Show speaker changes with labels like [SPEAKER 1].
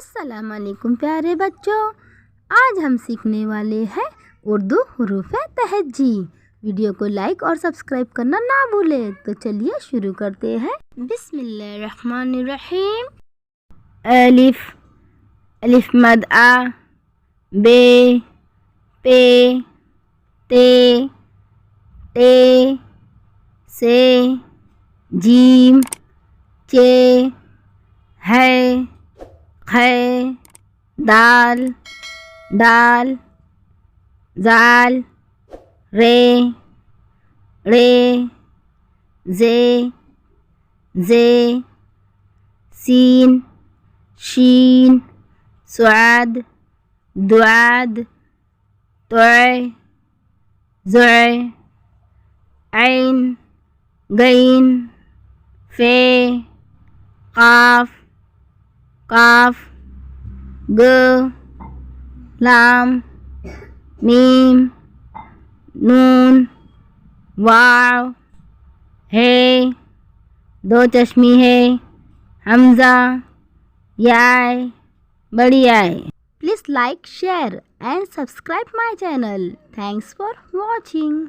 [SPEAKER 1] अस्सलाम वालेकुम प्यारे बच्चों, आज हम सीखने वाले हैं उर्दू हरूफ तहज्जी। वीडियो को लाइक और सब्सक्राइब करना ना भूलें। तो चलिए शुरू करते हैं। बिस्मिल्लाहिर्रहमानिर्रहीम। अलिफ, अलिफ मद आ, बे, पे, ते, टे, से, जीम, चे, है, खे, दाल, दाल, जाल, रे, रे, जे, जे, सीन, शीन, स्वाद, दुआद, तोय, ज़ोय, ऐन, गैन, फे, काफ, काफ, ग, लाम, मीम, नून, वाव, है, दो चश्मी है, हमज़ा, याय, बड़ी आय। Please like, share and subscribe my channel. Thanks for watching.